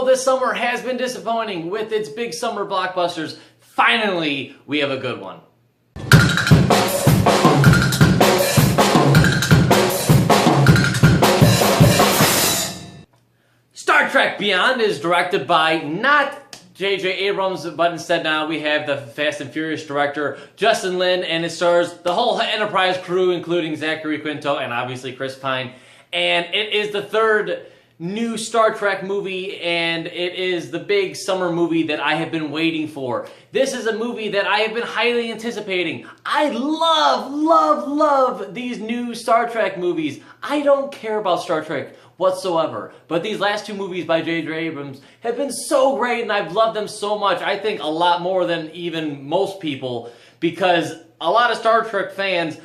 this summer has been disappointing with its big summer blockbusters. Finally, we have a good one. Star Trek Beyond is directed by not J.J. Abrams, but instead now we have the Fast and Furious director, Justin Lin, and it stars the whole Enterprise crew, including Zachary Quinto and obviously Chris Pine. And it is the third new Star Trek movie, and it is the big summer movie that I have been waiting for. This is a movie that I have been highly anticipating. I love these new Star Trek movies. I don't care about Star Trek whatsoever, but these last two movies by J.J. Abrams have been so great, and I've loved them so much. I think a lot more than even most people, because a lot of Star Trek fans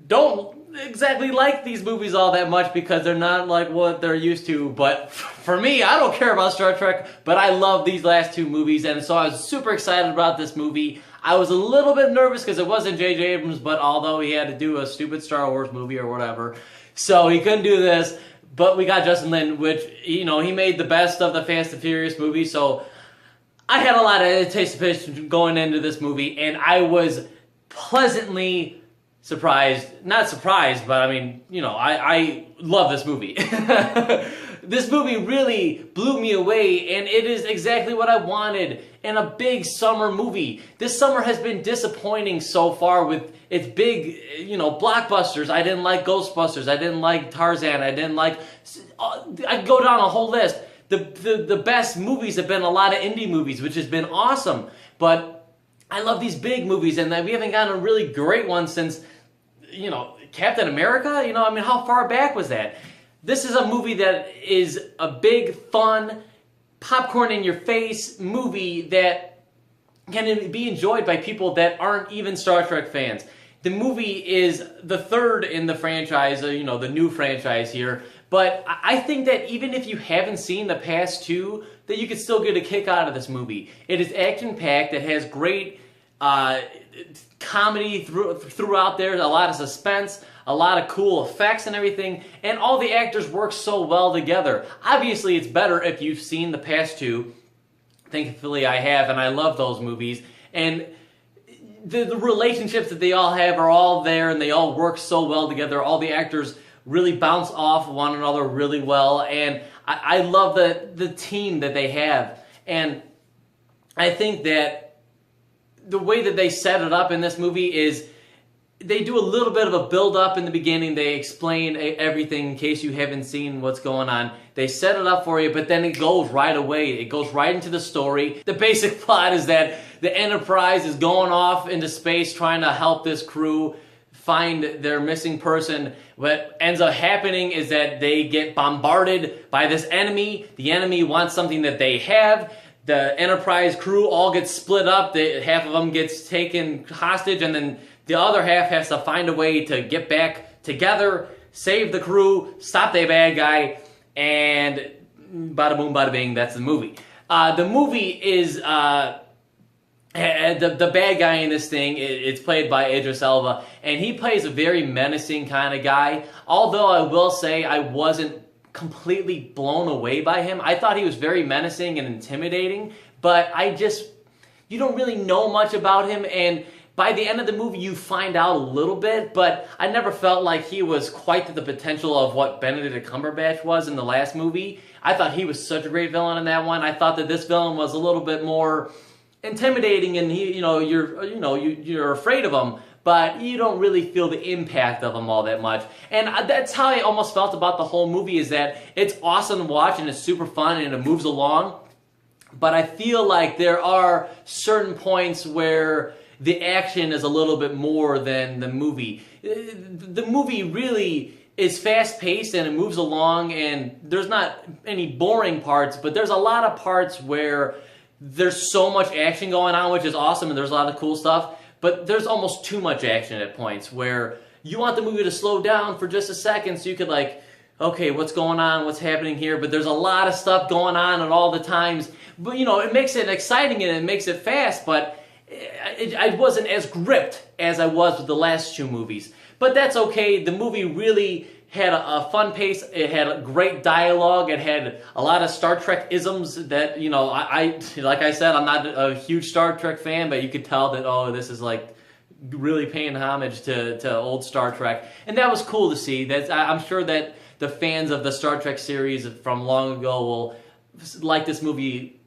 don't exactly like these movies all that much because they're not like what they're used to. But for me, I don't care about Star Trek, but I love these last two movies, and so I was super excited about this movie. I was a little bit nervous because it wasn't J.J. Abrams, but although he had to do a stupid Star Wars movie or whatever, so he couldn't do this. But we got Justin Lin, which, you know, he made the best of the Fast and Furious movies, so I had a lot of anticipation going into this movie, and I was pleasantly surprised. Not surprised, but I mean, you know, I love this movie. This movie really blew me away, and it is exactly what I wanted in a big summer movie. This summer has been disappointing so far with its big, you know, blockbusters. I didn't like Ghostbusters. I didn't like Tarzan. I didn't like... I'd go down a whole list. The best movies have been a lot of indie movies, which has been awesome. But I love these big movies, and we haven't gotten a really great one since, you know, Captain America? You know, I mean, how far back was that? This is a movie that is a big, fun, popcorn-in-your-face movie that can be enjoyed by people that aren't even Star Trek fans. The movie is the third in the franchise, you know, the new franchise here, but I think that even if you haven't seen the past two, that you could still get a kick out of this movie. It is action-packed, it has great comedy throughout there, a lot of suspense, a lot of cool effects and everything, and all the actors work so well together. Obviously, it's better if you've seen the past two. Thankfully, I have, and I love those movies. And the relationships that they all have are all there, and they all work so well together. All the actors really bounce off one another really well, and I love the team that they have. And I think that the way that they set it up in this movie is they do a little bit of a build-up in the beginning. They explain everything in case you haven't seen what's going on. They set it up for you, but then it goes right away. It goes right into the story. The basic plot is that the Enterprise is going off into space trying to help this crew find their missing person. What ends up happening is that they get bombarded by this enemy. The enemy wants something that they have. The Enterprise crew all gets split up. Half of them gets taken hostage, and then the other half has to find a way to get back together, save the crew, stop the bad guy, and bada boom, bada bing, that's the movie. The movie is, the bad guy in this thing, it's played by Idris Elba, and he plays a very menacing kind of guy. Although I will say I wasn't completely blown away by him. I thought he was very menacing and intimidating, but you don't really know much about him, and by the end of the movie, you find out a little bit, but I never felt like he was quite to the potential of what Benedict Cumberbatch was in the last movie. I thought he was such a great villain in that one. I thought that this villain was a little bit more intimidating, and you're afraid of him, but you don't really feel the impact of him all that much. And that's how I almost felt about the whole movie, is that it's awesome to watch and it's super fun and it moves along, but I feel like there are certain points where the action is a little bit more than the movie. The movie really is fast-paced and it moves along, and there's not any boring parts, but there's a lot of parts where there's so much action going on, which is awesome, and there's a lot of cool stuff, but there's almost too much action at points where you want the movie to slow down for just a second so you could, like, okay, what's going on, what's happening here, but there's a lot of stuff going on at all the times. But, you know, it makes it exciting and it makes it fast, but I wasn't as gripped as I was with the last two movies. But that's okay. The movie really had a fun pace. It had a great dialogue. It had a lot of Star Trek isms that, you know, I like I said, I'm not a huge Star Trek fan, but you could tell that, oh, this is like really paying homage to old Star Trek. And that was cool to see. I'm sure that the fans of the Star Trek series from long ago will like this movie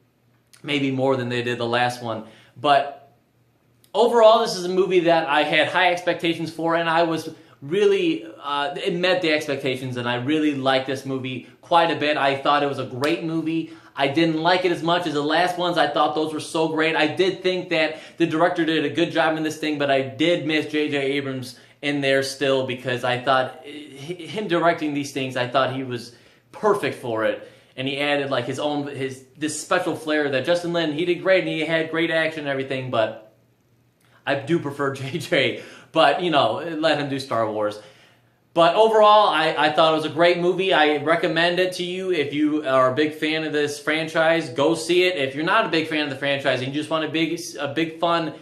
maybe more than they did the last one. But overall, this is a movie that I had high expectations for, and I was really, it met the expectations, and I really liked this movie quite a bit. I thought it was a great movie. I didn't like it as much as the last ones. I thought those were so great. I did think that the director did a good job in this thing, but I did miss J.J. Abrams in there still, because I thought him directing these things, I thought he was perfect for it. And he added like this special flair that Justin Lin, he did great, and he had great action and everything, but I do prefer JJ. But, you know, let him do Star Wars. But overall, I thought it was a great movie. I recommend it to you. If you are a big fan of this franchise, go see it. If you're not a big fan of the franchise and you just want a big fun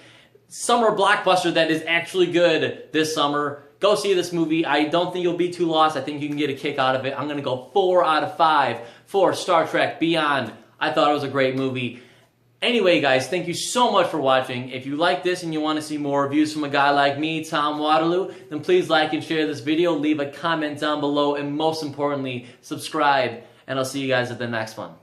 summer blockbuster that is actually good this summer, go see this movie. I don't think you'll be too lost. I think you can get a kick out of it. I'm going to go 4 out of 5 for Star Trek Beyond. I thought it was a great movie. Anyway, guys, thank you so much for watching. If you like this and you want to see more reviews from a guy like me, Tom Waterloo, then please like and share this video, leave a comment down below, and most importantly, subscribe. And I'll see you guys at the next one.